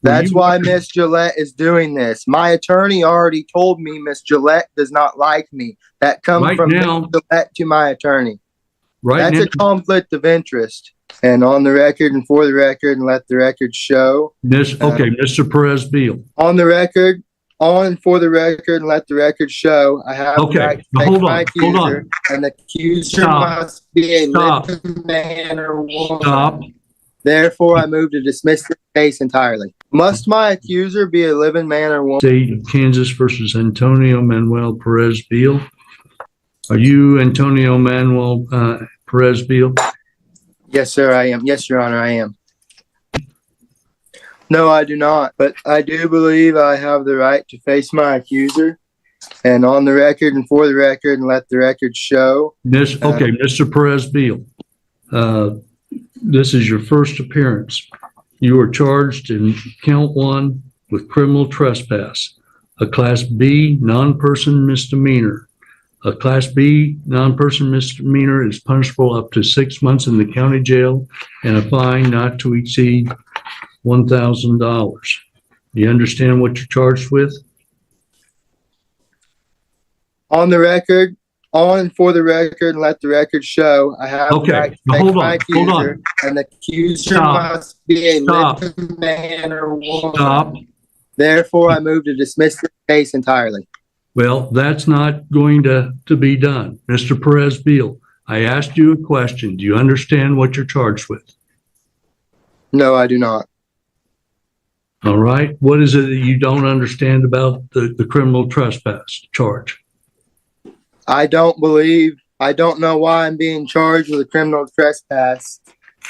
That's why Miss Gillette is doing this. My attorney already told me Miss Gillette does not like me. That comes from Miss Gillette to my attorney. That's a conflict of interest. And on the record and for the record, and let the record show. Mr. Perez-Beal. On the record, on and for the record, and let the record show, I have the right to take my accuser, and the accuser must be a living man or woman. Therefore, I move to dismiss the case entirely. Must my accuser be a living man or woman? State of Kansas versus Antonio Manuel Perez-Beal. Are you Antonio Manuel Perez-Beal? Yes, sir, I am. Yes, Your Honor, I am. No, I do not. But I do believe I have the right to face my accuser. And on the record and for the record, and let the record show. Mr. Perez-Beal. This is your first appearance. You are charged in count 1 with criminal trespass, a Class B non-person misdemeanor. A Class B non-person misdemeanor is punishable up to 6 months in the county jail and a fine not to exceed $1,000. Do you understand what you're charged with? On the record, on and for the record, and let the record show, I have the right to take my accuser, and the accuser must be a living man or woman. Therefore, I move to dismiss the case entirely. Well, that's not going to be done. Mr. Perez-Beal, I asked you a question. Do you understand what you're charged with? No, I do not. All right. What is it that you don't understand about the criminal trespass charge? I don't know why I'm being charged with a criminal trespass.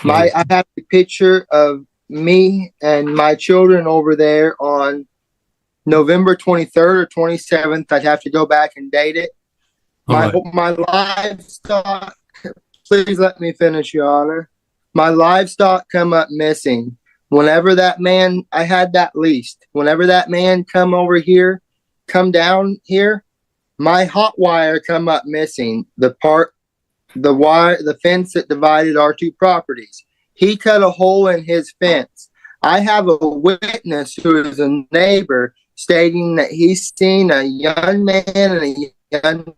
I have a picture of me and my children over there on November 23rd or 27th. I'd have to go back and date it. My livestock, please let me finish, Your Honor. My livestock come up missing. Whenever that man, I had that leased. Whenever that man come down here, my hot wire come up missing. The fence that divided our two properties. He cut a hole in his fence. I have a witness who is a neighbor stating that he's seen a young man and a young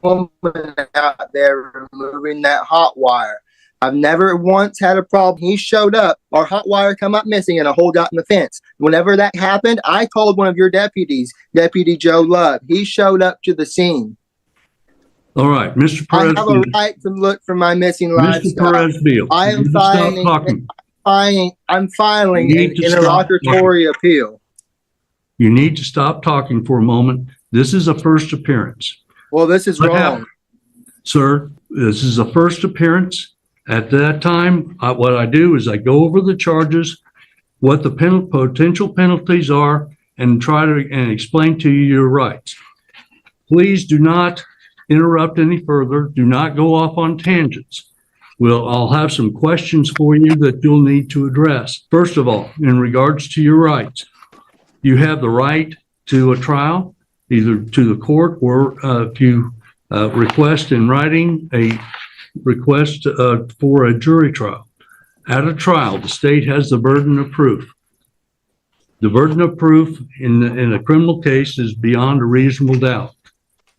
woman out there removing that hot wire. I've never once had a problem. He showed up, our hot wire come up missing, and a hole got in the fence. Whenever that happened, I called one of your deputies, Deputy Joe Love. He showed up to the scene. All right, Mr. Perez. I have a right to look for my missing livestock. Mr. Perez-Beal, I'm filing an interlocutory appeal. You need to stop talking for a moment. This is a first appearance. Well, this is wrong. Sir, this is a first appearance. At that time, what I do is I go over the charges, what the potential penalties are, and try to explain to you your rights. Please do not interrupt any further. Do not go off on tangents. I'll have some questions for you that you'll need to address. First of all, in regards to your rights, you have the right to a trial, either to the court or to request in writing a request for a jury trial. At a trial, the state has the burden of proof. The burden of proof in a criminal case is beyond a reasonable doubt.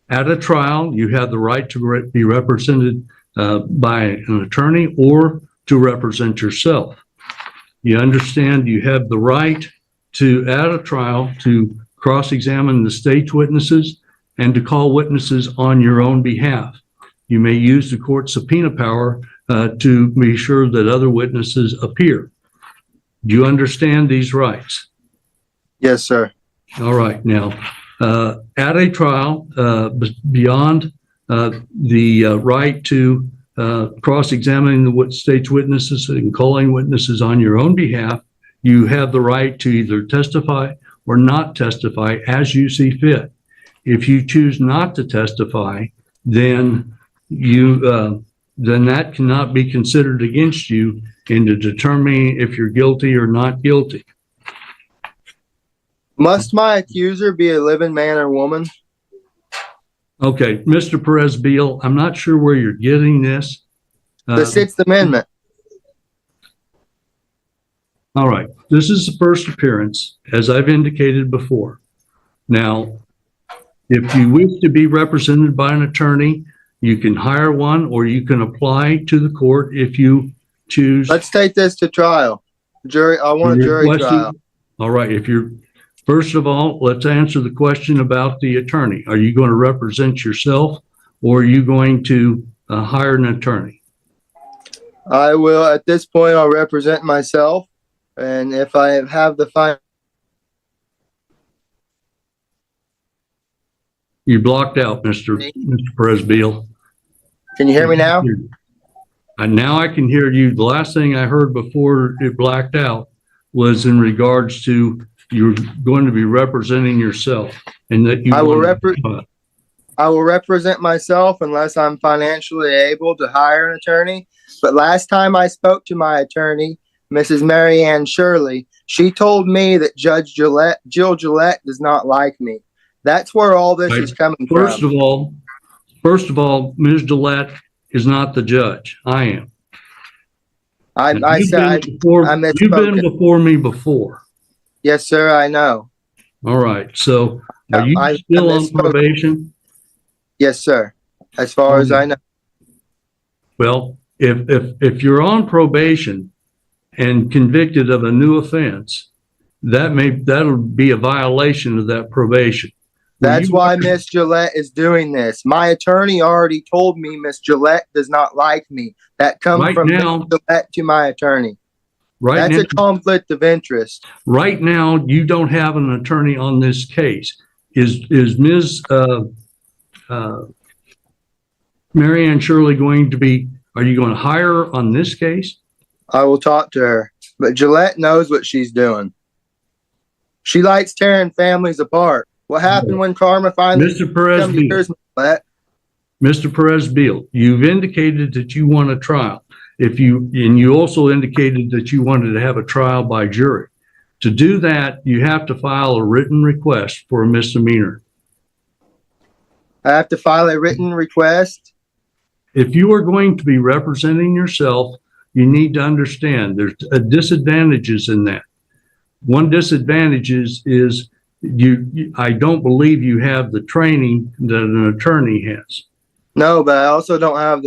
At a trial, you have the right to be represented by an attorney or to represent yourself. You understand you have the right to, at a trial, to cross-examine the state's witnesses and to call witnesses on your own behalf. You may use the court subpoena power to be sure that other witnesses appear. Do you understand these rights? Yes, sir. All right. Now, at a trial, beyond the right to cross-examining the state's witnesses and calling witnesses on your own behalf, you have the right to either testify or not testify as you see fit. If you choose not to testify, then that cannot be considered against you into determining if you're guilty or not guilty. Must my accuser be a living man or woman? Okay, Mr. Perez-Beal, I'm not sure where you're getting this. The Sixth Amendment. All right. This is the first appearance, as I've indicated before. Now, if you wish to be represented by an attorney, you can hire one or you can apply to the court if you choose. Let's take this to trial. Jury, I want a jury trial. All right. First of all, let's answer the question about the attorney. Are you going to represent yourself or are you going to hire an attorney? I will, at this point, I'll represent myself. And if I have the fine. You blocked out, Mr. Presbeal. Can you hear me now? And now I can hear you. The last thing I heard before it blacked out was in regards to you're going to be representing yourself and that you I will represent myself unless I'm financially able to hire an attorney. But last time I spoke to my attorney, Mrs. Mary Ann Shirley, she told me that Judge Jill Gillette does not like me. That's where all this is coming from. First of all, Ms. Gillette is not the judge. I am. You've been before me before. Yes, sir. I know. All right. So are you still on probation? Yes, sir. As far as I know. Well, if you're on probation and convicted of a new offense, that'll be a violation of that probation. That's why Miss Gillette is doing this. My attorney already told me Miss Gillette does not like me. That comes from Miss Gillette to my attorney. That's a conflict of interest. Right now, you don't have an attorney on this case. Is Ms. Mary Ann Shirley going to be, are you going to hire her on this case? I will talk to her, but Gillette knows what she's doing. She likes tearing families apart. What happened when Karma finally Mr. Presbeal, you've indicated that you want a trial. And you also indicated that you wanted to have a trial by jury. To do that, you have to file a written request for a misdemeanor. I have to file a written request? If you are going to be representing yourself, you need to understand there's disadvantages in that. One disadvantage is I don't believe you have the training that an attorney has. No, but I also don't have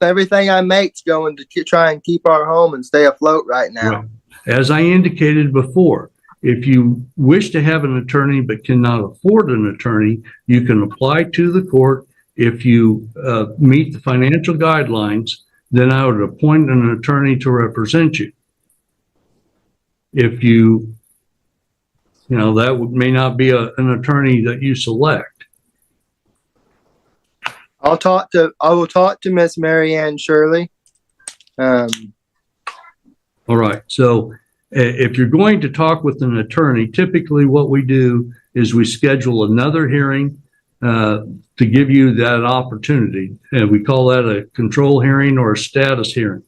everything I make's going to try and keep our home and stay afloat right now. Right. As I indicated before, if you wish to have an attorney but cannot afford an attorney, you can apply to the court. If you meet the financial guidelines, then I would appoint an attorney to represent you. If that may not be an attorney that you select. I will talk to Miss Mary Ann Shirley. All right. So if you're going to talk with an attorney, typically what we do is we schedule another hearing to give you that opportunity. And we call that a control hearing or a status hearing.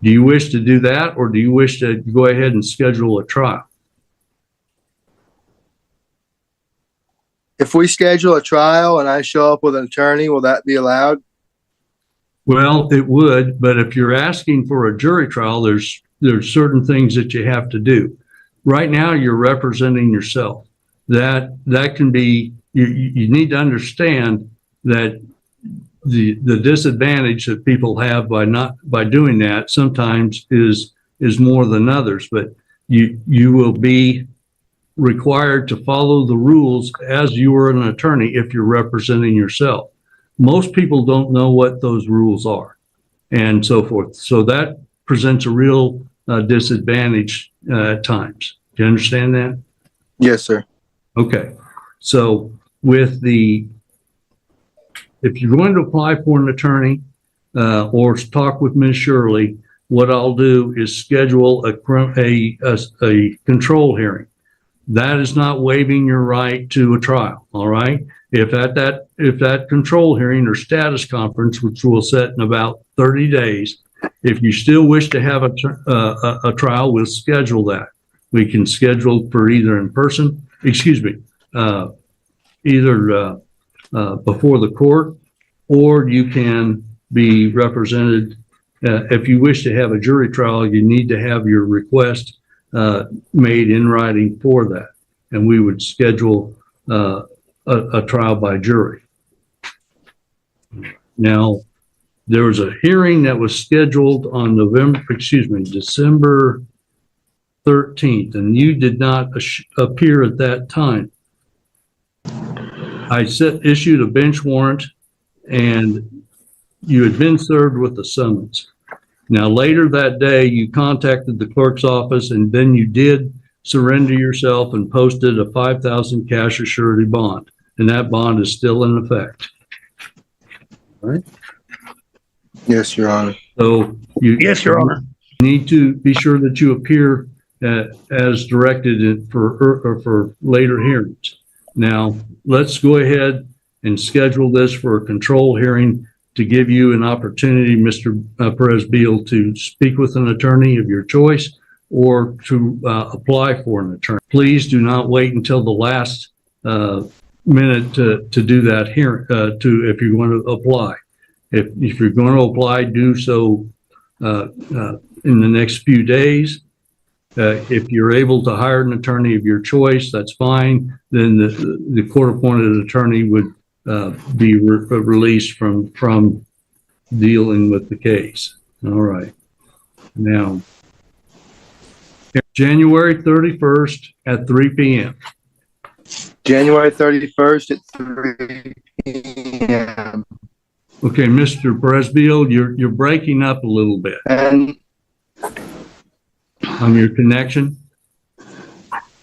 Do you wish to do that, or do you wish to go ahead and schedule a trial? If we schedule a trial and I show up with an attorney, will that be allowed? Well, it would, but if you're asking for a jury trial, there's certain things that you have to do. Right now, you're representing yourself. That can be, you need to understand that the disadvantage that people have by doing that sometimes is more than others, but you will be required to follow the rules as you are an attorney if you're representing yourself. Most people don't know what those rules are and so forth. So that presents a real disadvantage at times. Do you understand that? Yes, sir. Okay. So if you're going to apply for an attorney or talk with Ms. Shirley, what I'll do is schedule a control hearing. That is not waiving your right to a trial. All right. If that control hearing or status conference, which we'll set in about 30 days, if you still wish to have a trial, we'll schedule that. We can schedule for either in person, either before the court, or you can be represented if you wish to have a jury trial, you need to have your request made in writing for that. And we would schedule a trial by jury. Now, there was a hearing that was scheduled on December 13th, and you did not appear at that time. I issued a bench warrant, and you had been served with a summons. Now, later that day, you contacted the clerk's office, and then you did surrender yourself and posted a $5,000 cash or surety bond, and that bond is still in effect. All right? Yes, Your Honor. So you need to be sure that you appear as directed for later hearings. Now, let's go ahead and schedule this for a control hearing to give you an opportunity, Mr. Perez-Beal, to speak with an attorney of your choice or to apply for an attorney. Please do not wait until the last minute to do that hearing, if you want to apply. If you're going to apply, do so in the next few days. If you're able to hire an attorney of your choice, that's fine. Then the court-appointed attorney would be released from dealing with the case. All right. Now, January 31st at 3 p.m. January 31st at 3 p.m. Okay, Mr. Perez-Beal, you're breaking up a little bit And on your connection.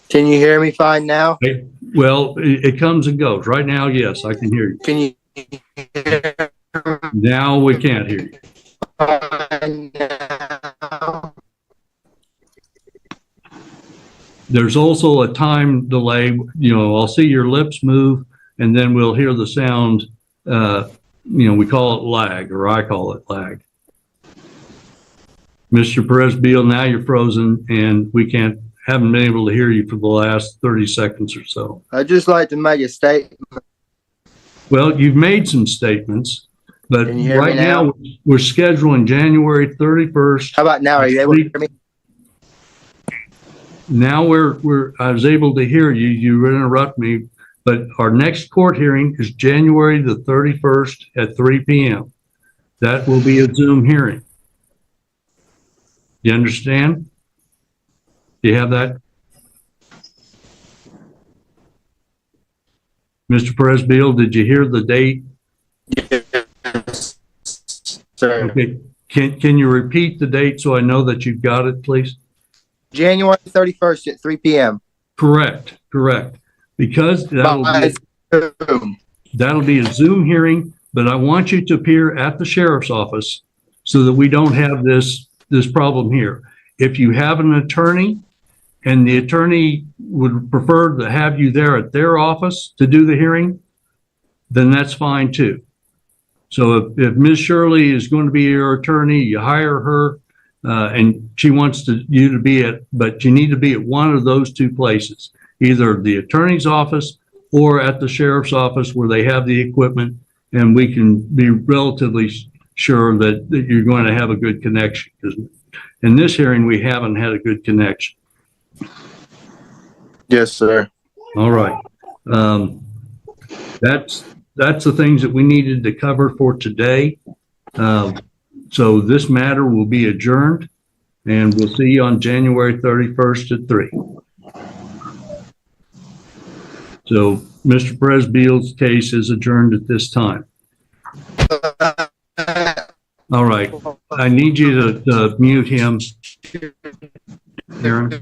can you hear me fine now? Well, it comes and goes. Right now, yes, I can hear you. Can you hear Now we can't hear you. fine now? There's also a time delay. You know, I'll see your lips move, and then we'll hear the sound. We call it lag, or I call it lag. Mr. Perez-Beal, now you're frozen, and we haven't been able to hear you for the last 30 seconds or so. I'd just like to make a statement. Well, you've made some statements, but Can you hear me right now we're scheduling January 31st. How about now? Are you able to hear me? Now I was able to hear you. You interrupt me, but our next court hearing is January the 31st at 3 p.m. That will be a Zoom hearing. You understand? Do you have that? Mr. Perez-Beal, did you hear the date? Yes, sir. Okay. Can you repeat the date so I know that you've got it, please? January 31st at 3 p.m. Correct. Because that'll be a Zoom hearing, but I want you to appear at the sheriff's office so that we don't have this problem here. If you have an attorney and the attorney would prefer to have you there at their office to do the hearing, then that's fine too. So if Ms. Shirley is going to be your attorney, you hire her, and she wants you to be but you need to be at one of those two places, either the attorney's office or at the sheriff's office where they have the equipment, and we can be relatively sure that you're going to have a good connection. Because in this hearing, we haven't had a good connection. Yes, sir. All right. That's the things that we needed to cover for today. So this matter will be adjourned, and we'll see you on January 31st at 3. So Mr. Perez-Beal's case is adjourned at this time. All right. I need you to mute him, Aaron.